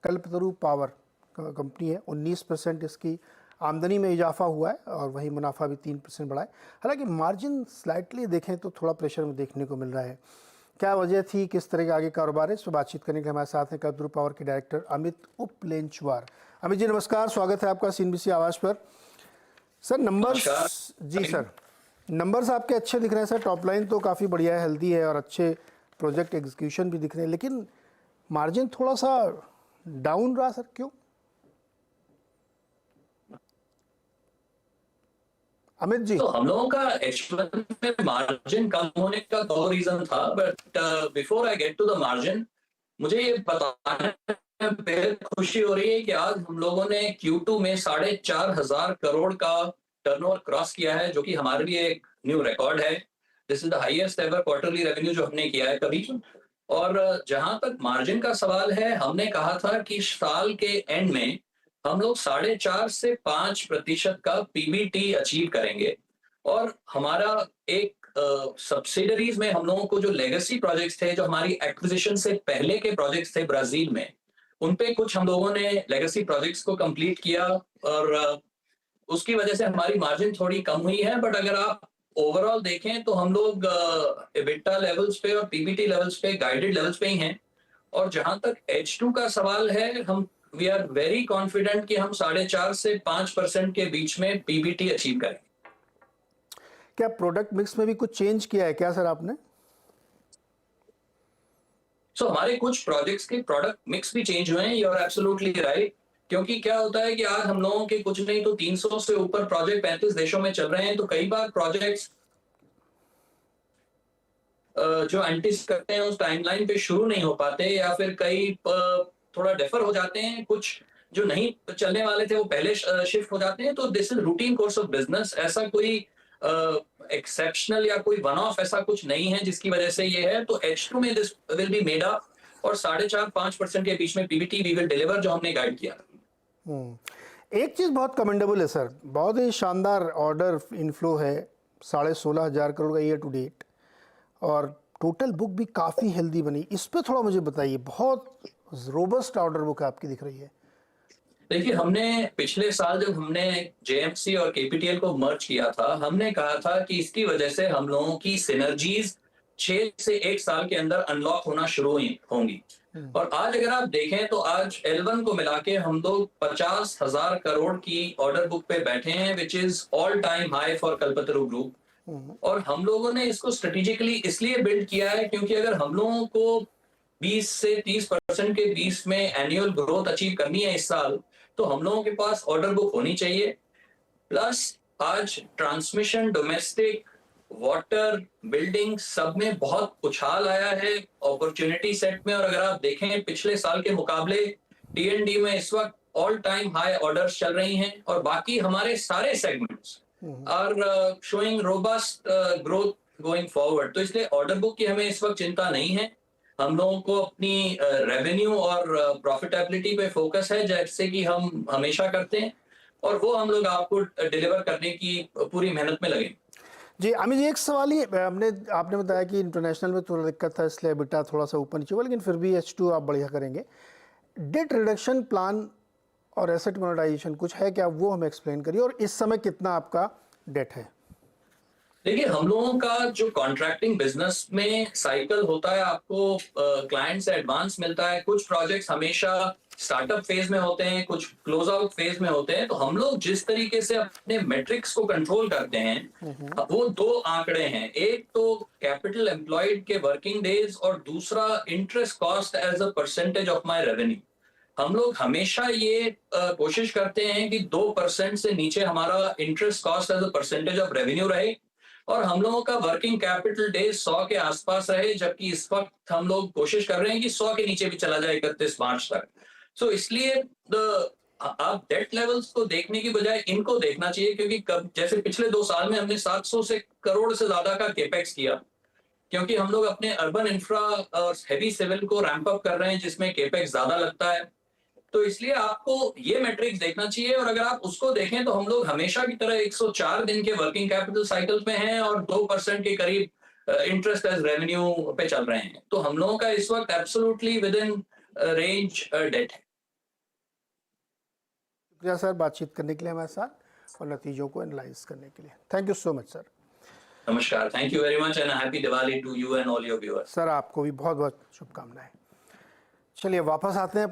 Kalpataru power company है, 19% इसकी आमदनी में इजाफा हुआ है और वही मुनाफा भी 3% बढ़ा है। हालांकि मार्जिन स्लाइटली देखें तो थोड़ा प्रेशर में देखने को मिल रहा है। क्या वजह थी, किस तरह के आगे कारोबार है, इस पर बातचीत करने के हमारे साथ हैं कल्पतरू पावर के डायरेक्टर अमित उपलेंचवार। अमित जी नमस्कार, स्वागत है आपका CNBC आवाज़ पर। सर नंबर्स, जी सर नंबर्स आपके अच्छे दिख रहे हैं सर। टॉप लाइन तो काफ़ी बढ़िया है, हेल्दी है और अच्छे प्रोजेक्ट एग्जीक्यूशन भी दिख रहे हैं, लेकिन मार्जिन थोड़ा सा डाउन रहा सर, क्यों? अमित जी। तो हम लोगों का H1 में मार्जिन कम होने का दो रीजन था, but before I get to the margin, मुझे ये बताने में बेहद खुशी हो रही है कि आज हम लोगों ने Q2 में 4,500 करोड़ का टर्नओवर क्रॉस किया है, जो कि हमारे लिए एक न्यू रिकॉर्ड है। This is the highest ever quarterly revenue जो हमने किया है कभी। और जहां तक मार्जिन का सवाल है, हमने कहा था कि साल के एंड में हम लोग 4.5 से 5% का पीबीटी अचीव करेंगे। और हमारा एक सब्सिडरीज में हम लोगों को जो लेगेसी प्रोजेक्ट्स थे, जो हमारी एक्विजिशन से पहले के प्रोजेक्ट्स थे ब्राजील में, उन पे कुछ हम लोगों ने लेगेसी प्रोजेक्ट्स को कंप्लीट किया और उसकी वजह से हमारी मार्जिन थोड़ी कम हुई है। बट अगर आप ओवरऑल देखें तो हम लोग एबिटा लेवल्स पे और पीबीटी लेवल्स पे, गाइडेड लेवल्स पे ही हैं। और जहां तक H2 का सवाल है, हम वी आर वेरी कॉन्फिडेंट कि हम 4.5 से 5% के बीच में पीबीटी अचीव करें। क्या प्रोडक्ट मिक्स में भी कुछ चेंज किया है क्या सर आपने? हमारे कुछ प्रोजेक्ट्स के प्रोडक्ट मिक्स भी चेंज हुए हैं। यू आर एब्सोल्युटली राइट, क्योंकि क्या होता है कि आज हम लोगों के कुछ नहीं तो 300 से ऊपर प्रोजेक्ट 35 देशों में चल रहे हैं। तो कई बार प्रोजेक्ट्स जो एंटिसिपेट करते हैं उस टाइमलाइन पे शुरू नहीं हो पाते, या फिर कई थोड़ा डिफर हो जाते हैं। कुछ जो नहीं चलने वाले थे वो पहले शिफ्ट हो जाते हैं। तो this is routine course of business, ऐसा कोई एक्सेप्शनल या कोई वन ऑफ ऐसा कुछ नहीं है जिसकी वजह से ये है। तो H2 में this will be made up, और 4.5-5% के बीच में पीबीटी वी विल डिलीवर, जो हमने गाइड किया। एक चीज़ बहुत कमेंडेबल है सर, बहुत ही शानदार ऑर्डर इनफ्लो है, 16,500 करोड़ का ईयर टू डेट, और टोटल बुक भी काफ़ी हेल्दी बनी। इस पे थोड़ा मुझे बताइए, बहुत रोबस्ट ऑर्डर बुक आपकी दिख रही है। देखिए, हमने पिछले साल जब हमने जेएमसी और केपीटीएल को मर्ज किया था, हमने कहा था कि इसकी वजह से हम लोगों की सिनर्जीज 6 से 1 साल के अंदर अनलॉक होना शुरू होंगी। और आज अगर आप देखें तो आज L1 को मिला के हम लोग 50,000 करोड़ की ऑर्डर बुक पे बैठे हैं, which is all time high for Kalpataru group. और हम लोगों ने इसको स्ट्रेटेजिकली इसलिए बिल्ड किया है क्योंकि अगर हम लोगों को 20 से 30% के बीच में एनुअल ग्रोथ अचीव करनी है इस साल, तो हम लोगों के पास ऑर्डर बुक होनी चाहिए। प्लस आज ट्रांसमिशन, डोमेस्टिक, वाटर, बिल्डिंग, सब में बहुत उछाल आया है अपॉर्चुनिटी सेट में। और अगर आप देखें पिछले साल के मुकाबले टी&डी में इस वक्त ऑल टाइम हाई ऑर्डर्स चल रही हैं, और बाकी हमारे सारे segments are showing robust growth going forward. तो इसलिए ऑर्डर बुक की हमें इस वक्त चिंता नहीं है। हम लोगों को अपनी रेवेन्यू और प्रॉफिटेबिलिटी पे फोकस है, जैसे कि हम हमेशा करते हैं, और वो हम लोग आपको डिलीवर करने की पूरी मेहनत में लगे। जी अमित जी, एक सवाल ही आपने बताया कि इंटरनेशनल में थोड़ा दिक्कत था, इसलिए बेटा थोड़ा सा ऊपर नीचे हुआ, लेकिन फिर भी H2 आप बढ़िया करेंगे। डेट रिडक्शन प्लान और एसेट मोनेटाइजेशन कुछ है क्या, वो हमें एक्सप्लेन करिए, और इस समय कितना आपका डेट है? देखिए, हम लोगों का जो कॉन्ट्रैक्टिंग बिजनेस में साइकिल होता है, आपको क्लाइंट से एडवांस मिलता है। कुछ प्रोजेक्ट्स हमेशा स्टार्टअप फेज में होते हैं, कुछ क्लोज आउट फेज में होते हैं। तो हम लोग जिस तरीके से अपने मेट्रिक्स को कंट्रोल करते हैं, वो दो आंकड़े हैं। एक तो कैपिटल एम्प्लॉयड के वर्किंग डेज, और दूसरा interest cost as a percentage of my revenue. हम लोग हमेशा ये कोशिश करते हैं कि 2% से नीचे हमारा interest cost as a percentage of revenue रहे, और हम लोगों का वर्किंग कैपिटल डेज 100 के आसपास रहे। जबकि इस वक्त हम लोग कोशिश कर रहे हैं कि 100 के नीचे भी चला जाए 31 मार्च तक। सो इसलिए आप डेट लेवल्स को देखने की बजाय इनको देखना चाहिए, क्योंकि जैसे पिछले 2 साल में हमने 700 से करोड़ से ज्यादा का केपेक्स किया, क्योंकि हम लोग अपने अर्बन इंफ्रा और हेवी सिविल को रैंप अप कर रहे हैं, जिसमें केपेक्स ज्यादा लगता है। तो इसलिए आपको ये मैट्रिक्स देखना चाहिए, और अगर आप उसको देखें तो हम लोग हमेशा की तरह 104 दिन के वर्किंग कैपिटल साइकिल में हैं, और 2% के करीब इंटरेस्ट एज रेवेन्यू पे चल रहे हैं। तो हम लोगों का इस वक्त absolutely within range that है। शुक्रिया सर बातचीत करने के लिए हमारे साथ और नतीजों को एनालाइज करने के लिए। Thank you so much sir. नमस्कार, thank you very much and happy Diwali to you and all your viewers. Sir आपको भी बहुत बहुत शुभकामनाएं। चलिए वापस आते हैं